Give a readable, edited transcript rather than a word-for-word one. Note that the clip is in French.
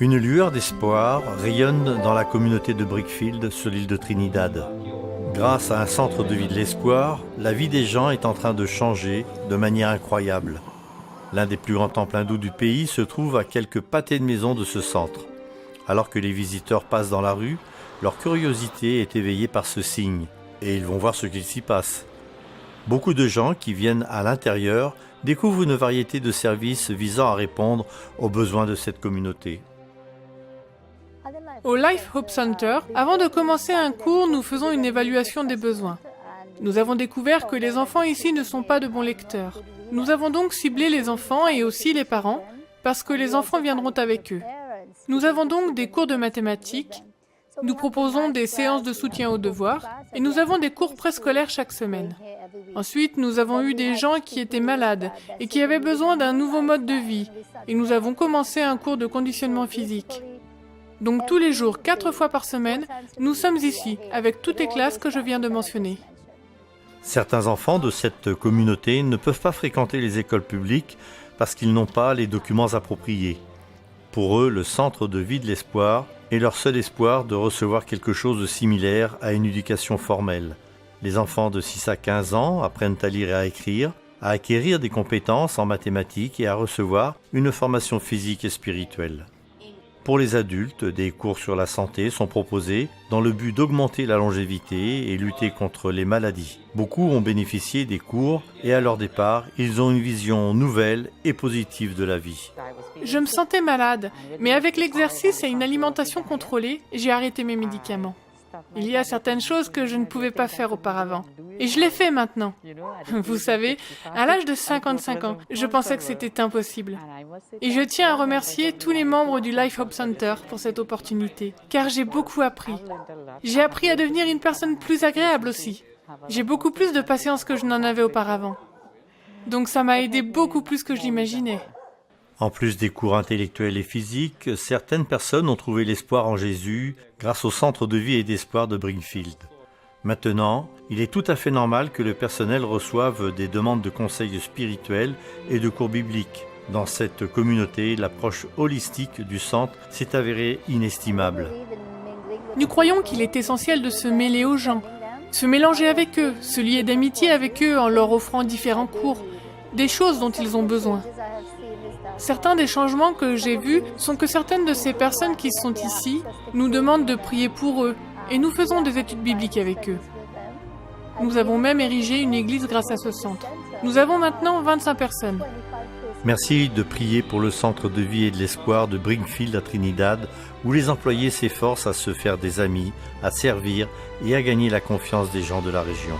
Une lueur d'espoir rayonne dans la communauté de Brickfield sur l'île de Trinidad. Grâce à un centre de vie de l'espoir, la vie des gens est en train de changer de manière incroyable. L'un des plus grands temples hindous du pays se trouve à quelques pâtés de maison de ce centre. Alors que les visiteurs passent dans la rue, leur curiosité est éveillée par ce signe et ils vont voir ce qu'il s'y passe. Beaucoup de gens qui viennent à l'intérieur découvrent une variété de services visant à répondre aux besoins de cette communauté. Au Life Hope Center, avant de commencer un cours, nous faisons une évaluation des besoins. Nous avons découvert que les enfants ici ne sont pas de bons lecteurs. Nous avons donc ciblé les enfants et aussi les parents, parce que les enfants viendront avec eux. Nous avons donc des cours de mathématiques, nous proposons des séances de soutien aux devoirs, et nous avons des cours préscolaires chaque semaine. Ensuite, nous avons eu des gens qui étaient malades et qui avaient besoin d'un nouveau mode de vie, et nous avons commencé un cours de conditionnement physique. Donc tous les jours, 4 fois par semaine, nous sommes ici, avec toutes les classes que je viens de mentionner. Certains enfants de cette communauté ne peuvent pas fréquenter les écoles publiques parce qu'ils n'ont pas les documents appropriés. Pour eux, le centre de vie de l'espoir est leur seul espoir de recevoir quelque chose de similaire à une éducation formelle. Les enfants de 6 à 15 ans apprennent à lire et à écrire, à acquérir des compétences en mathématiques et à recevoir une formation physique et spirituelle. Pour les adultes, des cours sur la santé sont proposés dans le but d'augmenter la longévité et lutter contre les maladies. Beaucoup ont bénéficié des cours et à leur départ, ils ont une vision nouvelle et positive de la vie. Je me sentais malade, mais avec l'exercice et une alimentation contrôlée, j'ai arrêté mes médicaments. Il y a certaines choses que je ne pouvais pas faire auparavant. Et je l'ai fait maintenant. Vous savez, à l'âge de 55 ans, je pensais que c'était impossible. Et je tiens à remercier tous les membres du Life Hope Center pour cette opportunité, car j'ai beaucoup appris. J'ai appris à devenir une personne plus agréable aussi. J'ai beaucoup plus de patience que je n'en avais auparavant. Donc ça m'a aidé beaucoup plus que je l'imaginais. En plus des cours intellectuels et physiques, certaines personnes ont trouvé l'espoir en Jésus grâce au centre de vie et d'espoir de Brickfield. Maintenant, il est tout à fait normal que le personnel reçoive des demandes de conseils spirituels et de cours bibliques. Dans cette communauté, l'approche holistique du centre s'est avérée inestimable. Nous croyons qu'il est essentiel de se mêler aux gens, se mélanger avec eux, se lier d'amitié avec eux en leur offrant différents cours, des choses dont ils ont besoin. Certains des changements que j'ai vus sont que certaines de ces personnes qui sont ici nous demandent de prier pour eux et nous faisons des études bibliques avec eux. Nous avons même érigé une église grâce à ce centre. Nous avons maintenant 25 personnes. Merci de prier pour le centre de vie et de l'espoir de Brickfield à Trinidad, où les employés s'efforcent à se faire des amis, à servir et à gagner la confiance des gens de la région.